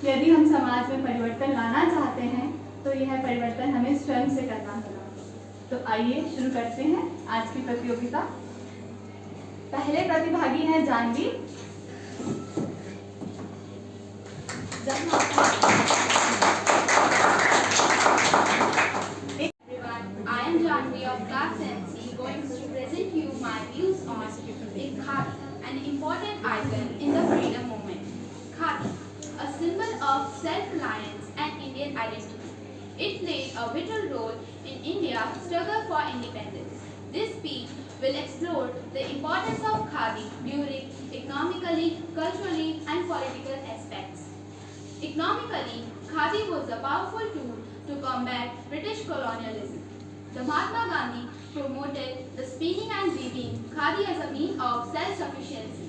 यदि हम समाज में परिवर्तन लाना चाहते हैं तो यह परिवर्तन हमें स्वयं से करना होगा। तो आइए शुरू करते हैं आज की प्रतियोगिता। पहले प्रतिभागी हैं Janvi. I am Janvi of class 10C, going to present you my views on Khadi, an important icon in the freedom movement. Khadi, a symbol of self-reliance and Indian identity. It played a vital role in India's struggle for independence. This speech will explore the importance of Khadi during economically, culturally and political aspects. Economically, Khadi was a powerful tool to combat British colonialism. The Mahatma Gandhi promoted the spinning and weaving Khadi as a means of self-sufficiency.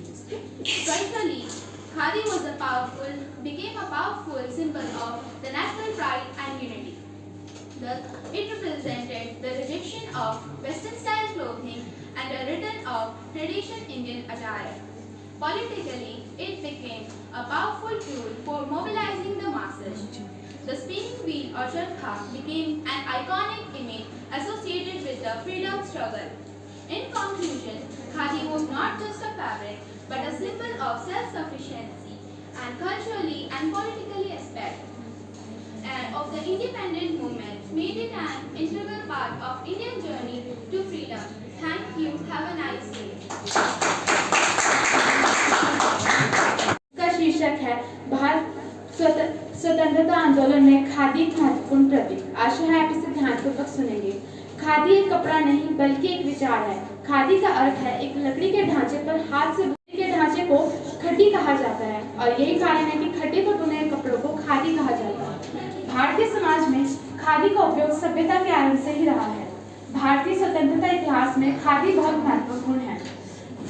Culturally, Khadi became a powerful symbol of the national pride and unity. It represented the rejection of Western-style clothing and a return of traditional Indian attire. Politically, it became a powerful tool for mobilizing the masses. The spinning wheel or charkha became an iconic image associated with the freedom struggle. In conclusion, Khadi was not just a fabric, but a symbol of self-sufficiency and culturally and politically aspect of the independent movement, made it an integral part of Indian journey to freedom. Thank you. Have a nice day. इसका शीर्षक है भारत स्वतंत्रता आंदोलन में खादी एक महत्वपूर्ण प्रतीक। आशा है आप इसे ध्यानपूर्वक सुनेंगे। खादी एक कपड़ा नहीं बल्कि एक विचार है। खादी का अर्थ है एक लकड़ी के ढांचे पर हाथ से बुने के ढांचे को खड्डी कहा जाता है और यही कारण है कि खड्डी पर बुने कपड़ों को खादी कहा जाता है। भारतीय समाज में खादी का उपयोग सभ्यता के आरंभ से ही रहा है। भारतीय स्वतंत्रता इतिहास में खादी बहुत महत्वपूर्ण है।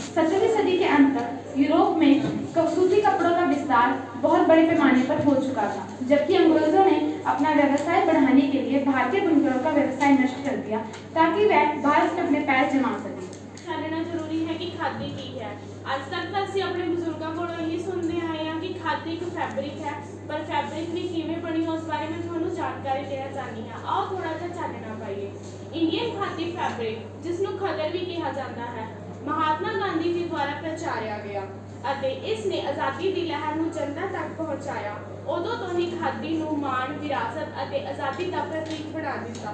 17वीं सदी के अंत तक यूरोप में सूती कपड़ों का विस्तार बहुत बड़े पैमाने पर हो चुका था, जबकि अंग्रेजों ने अपना व्यवसाय बढ़ाने के लिए भारतीय बुनकरों का व्यवसाय नष्ट कर दिया ताकि वह भारत में अपने पैर जमा सके। जानना जरूरी है कि खादी की है। आज तक तो ਅਸੀਂ ਆਪਣੇ ਬਜ਼ੁਰਗਾਂ ਕੋਲੋਂ ਇਹੀ ਸੁਣਦੇ ਆਏ ਹਾਂ ਕਿ ਖਾਦੀ ਇੱਕ ਫੈਬਰਿਕ ਹੈ, ਪਰ ਫੈਬਰਿਕ ਵੀ ਕਿਵੇਂ ਬਣੀ ਉਸ ਬਾਰੇ ਮੈਂ ਤੁਹਾਨੂੰ ਜਾਣਕਾਰੀ ਦੇਣਾ ਚਾਹਨੀ ਹਾਂ। ਆਓ ਥੋੜਾ ਜਿਹਾ ਚਾਨਣਾ ਪਾਈਏ। ਇੰਡੀਅਨ ਖਾਦੀ ਫੈਬਰਿਕ, ਜਿਸ ਨੂੰ ਖਦਰ ਵੀ ਕਿਹਾ ਜਾਂਦਾ ਹੈ, महात्मा गांधी जी द्वारा प्रचारिया गया ਅਤੇ ਇਸ ਨੇ ਆਜ਼ਾਦੀ ਦੀ ਲਹਿਰ ਨੂੰ ਜਨਤਾ ਤੱਕ ਪਹੁੰਚਾਇਆ। ਉਦੋਂ ਤੋਂ ਹੀ ਖਾਦੀ ਨੂੰ ਮਾਣ, ਵਿਰਾਸਤ ਅਤੇ ਆਜ਼ਾਦੀ ਦਾ ਪ੍ਰਤੀਕ ਬਣਾ ਦਿੱਤਾ।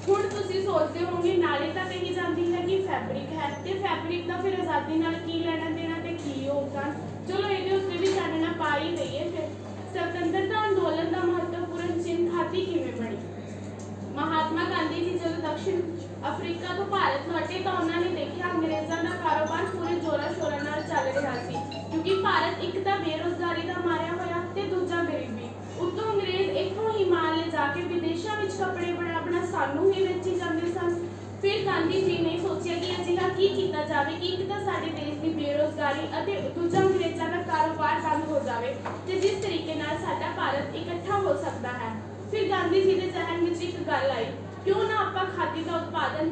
ਹੁਣ ਤੁਸੀਂ ਸੋਚਦੇ ਹੋਵੋਗੇ ਨਾਲੇ ਤਾਂ ਕਹੀ ਜਾਂਦੀ ਹੈ ਕਿ ਫੈਬਰਿਕ ਹੈ ਤੇ ਫੈਬਰਿਕ ਦਾ ਫਿਰ ਆਜ਼ਾਦੀ ਨਾਲ ਕੀ ਲੈਣਾ ਦੇਣਾ ਤੇ ਕੀ ਯੋਗਦਾਨ। ਚਲੋ ਇਹਦੇ ਉੱਤੇ ਵੀ ਚਾਨਣਾ ਪਾ ਹੀ ਲਈਏ। ਫਿਰ स्वतंत्रता अंदोलन का महत्वपूर्ण चिन्ह खादी किवें बनी। महात्मा गांधी जी जब दक्षिण अफ्रीका तो भारत लौटे तो उन्होंने देखा अंग्रेजों का कारोबार पूरे जोरा शोरा नाल चल रहा सी, क्योंकि भारत एक तो बेरोजगारी का मारिया होया ते दूजा गरीबी। उत्तों अंग्रेज इत्थों ही माल ले जाके विदेशों में कपड़े बना सानू ही बेची जाते सन। फिर गांधी जी ने सोचा कि अजिहा की किया जाए कि एक तो साडे देश की बेरोजगारी और दूजा अंग्रेजों का कारोबार बंद हो जाए ते जिस तरीके नाल साडा भारत इकट्ठा हो सकता है। फिर गांधी जी के जहन में एक गल आई, क्यों ना आपां खादी का उत्पादन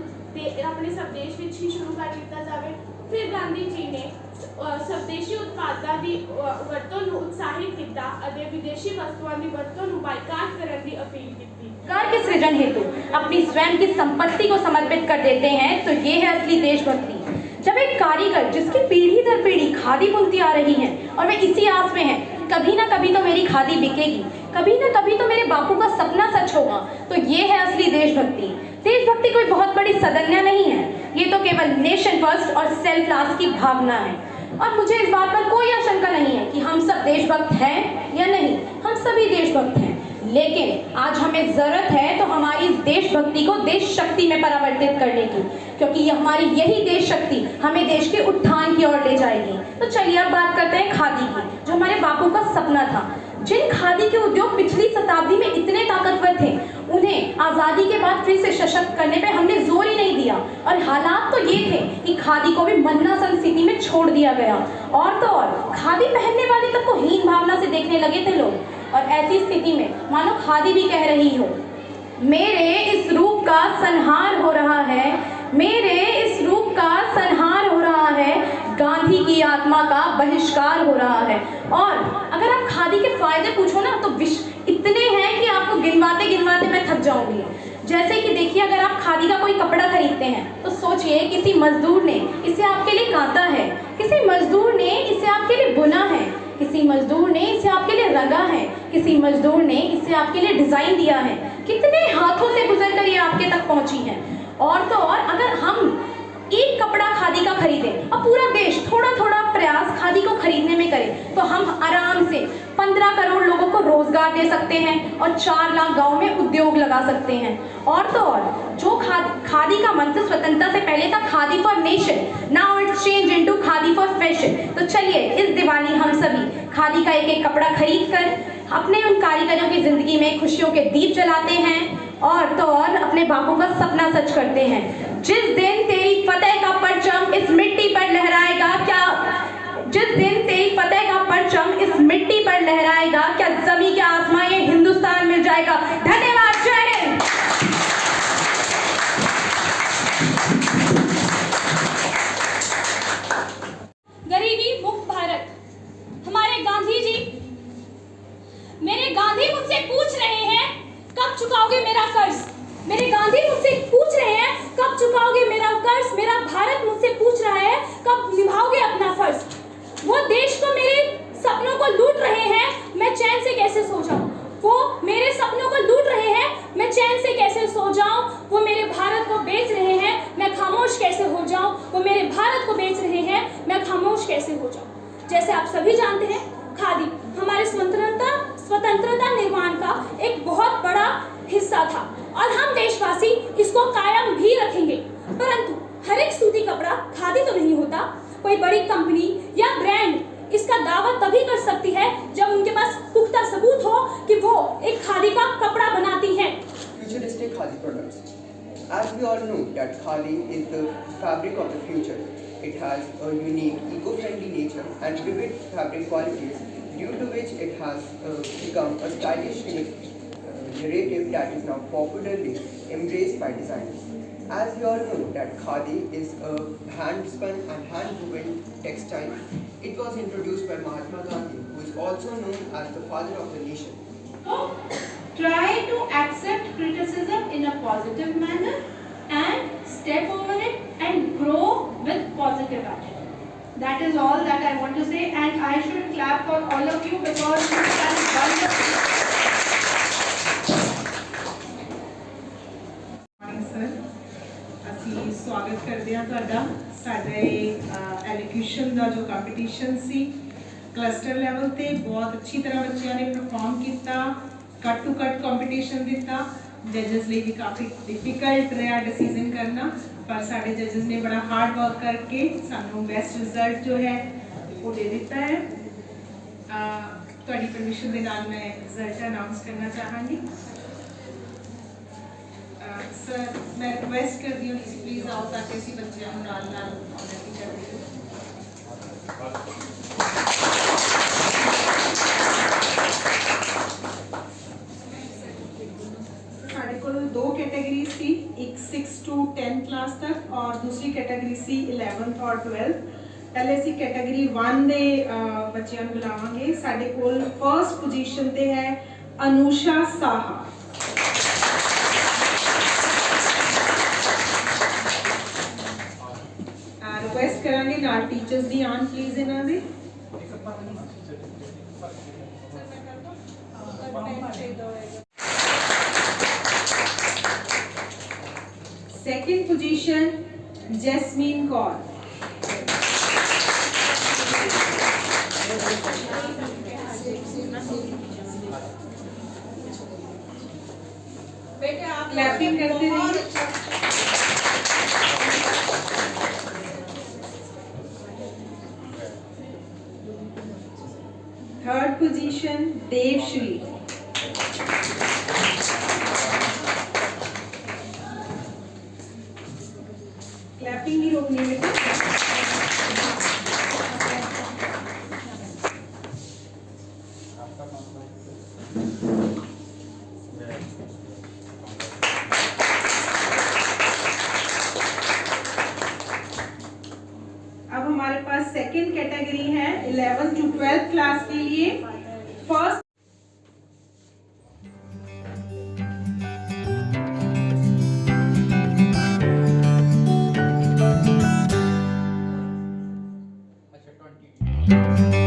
अपने स्वदेश में ही शुरू कर दिया जाए। फिर गांधी जी ने स्वदेशी उत्पादों की वरतों को उत्साहित किया और विदेशी वस्तुओं की वरतों को बायकाट करने की अपील की। रोजगार के सृजन हेतु अपनी स्वयं की संपत्ति को समर्पित कर देते हैं तो ये है असली देशभक्ति। जब एक कारीगर जिसकी पीढ़ी दर पीढ़ी खादी बुनती आ रही है और वे इसी आस में है कभी ना कभी तो मेरी खादी बिकेगी, कभी ना कभी तो मेरे बापू का सपना सच होगा, तो ये है असली देशभक्ति। देशभक्ति कोई बहुत बड़ी सदन्या नहीं है, ये तो केवल नेशन फर्स्ट और सेल्फ लास्ट की भावना है। और मुझे इस बात पर कोई आशंका नहीं है कि हम सब देशभक्त हैं या नहीं, हम सभी देशभक्त हैं। लेकिन आज हमें जरूरत है तो हमारी देशभक्ति को देश शक्ति में परिवर्तित करने की, क्योंकि हमारी यही देश शक्ति हमें देश के उत्थान की ओर ले जाएगी। तो चलिए अब बात करते हैं खादी की, जो हमारे बापू का सपना था। जिन खादी के उद्योग पिछली शताब्दी में इतने ताकतवर थे, उन्हें आज़ादी के बाद फिर से सशक्त करने पे हमने जोर ही नहीं दिया। और हालात तो ये थे कि खादी को भी मन्नासन स्थिति में छोड़ दिया गया। और तो और खादी पहनने वाले तक को हीन भावना से देखने लगे थे लोग। और ऐसी स्थिति में मानो खादी भी कह रही हो, मेरे इस रूप का संहार हो रहा है, मेरे इस रूप का संहार हो रहा है, गांधी की आत्मा का बहिष्कार हो रहा है। और अगर आप खादी के फायदे पूछो ना तो इतने हैं कि आपको गिनवाते गिनवाते मैं थक जाऊंगी। जैसे कि देखिए, अगर आप खादी का कोई कपड़ा खरीदते हैं तो सोचिए किसी मजदूर ने इसे आपके लिए काता है, किसी मजदूर ने इसे आपके लिए बुना है, किसी मजदूर ने इसे आपके लिए रंगा है, किसी मजदूर ने इसे आपके लिए डिजाइन दिया है। कितने हाथों से गुजर कर ये आपके तक पहुंची है। और तो और अगर हम एक कपड़ा खादी का खरीदें और पूरा देश थोड़ा थोड़ा प्रयास खादी को खरीदने में करे तो हम आराम से 15 करोड़ लोगों को रोजगार दे सकते हैं और 4 लाख गांव में उद्योग लगा सकते हैं। और तो और जो खादी का मंत्र स्वतंत्रता से पहले था khadi for nation, now it's change into khadi for fashion. तो चलिए इस दिवाली हम सभी खादी का एक एक कपड़ा खरीद कर अपने उन कारीगरों की जिंदगी में खुशियों के दीप जलाते हैं और तो और अपने बापू का सपना सच करते हैं। जिस दिन तेरी फतेह का परचम इस मिट्टी पर लहराएगा, जिस दिन तेरी फतेह का परचम इस मिट्टी पर लहराएगा, क्या जमीन के आसमां ये हिंदुस्तान मिल जाएगा। धन्यवाद, जय हिंद। गरीबी मुक्त भारत। हमारे गांधी जी, मेरे गांधी मुझसे पूछ रहे हैं कब चुकाओगे मेरा कर्ज। मेरे गांधी मुझसे पूछ रहे हैं कब चुकाओगे मेरा कर्ज। मेरा भारत मुझसे पूछ रहा है कब निभाओगे अपना फर्ज। वो देश को मेरे सपनों को लूट रहे हैं, मैं चैन से कैसे सो जाऊं। वो मेरे सपनों को लूट रहे हैं, मैं चैन से कैसे सो जाऊं। वो मेरे भारत को बेच रहे हैं, मैं खामोश कैसे हो जाऊं। वो मेरे भारत को बेच रहे हैं, मैं खामोश कैसे हो जाऊं। जैसे आप सभी जानते हैं, खादी हमारे स्वतंत्रता निर्माण का एक बहुत बड़ा हिस्सा था और हम देशवासी इसको कायम भी रखेंगे। परंतु हर एक सूती कपड़ा खादी तो नहीं होता। कोई बड़ी कंपनी या ब्रांड इसका दावा तभी कर सकती है जब उनके पास पुख्ता सबूत हो कि वो एक खादी का कपड़ा बनाती है। Futuristic Khadi products. As we all know that Khadi is the fabric of the future. It has a unique, eco-friendly nature and vivid fabric qualities, due to which it has become a stylish narrative that is now popularly embraced by designers. As we all know that Khadi is a hand-spun and hand-woven textile. It was introduced by Mahatma Gandhi, who is also known as the father of the nation. So, try to accept criticism in a positive manner and step over it and grow with positive attitude. That is all that I want to say, and I should clap for all of you because you have done the sir, ਅਸੀਂ स्वागत करते हैं ਤੁਹਾਡਾ ਸਾਡੇ elocution ਦਾ जो competition ਸੀ cluster level ਤੇ बहुत अच्छी तरह ਬੱਚਿਆਂ ਨੇ परफॉर्म ਕੀਤਾ। कट टू कट कंपटीशन दिता। जजेस लिए भी काफ़ी डिफिकल्ट रहा डिसीजन करना, पर साढ़े जजेस ने बड़ा हार्ड वर्क करके सानू बेस्ट रिजल्ट जो है वो दे दिता है। थोड़ी परमिशन के नाल मैं रिजल्ट अनाउंस करना चाहांगी। सर मैं रिक्वेस्ट कर दी हूँ प्लीज़ आओ ताकि असी बच्चों को नाल नाल ऑनर भी कर दीए। दो कैटेगरी सी, एक 6 to 10 क्लास तक और दूसरी कैटेगरी सी 11th और 12th। पहले सी कैटेगरी 1 दे बच्चों को बुलावांगे। साडे कोल फर्स्ट पोजीशन ते है अनुषा साहा। रिक्वेस्ट करांगे नाल टीचर्स भी आन प्लीज इन्हां दे। Second position Jasmine Kaur. Clapping करते रहिए। Third position Devshri. क्लैपिंग नहीं रोकनी बेटा। अब हमारे पास सेकंड कैटेगरी है 11th to 12th क्लास के लिए। हैं।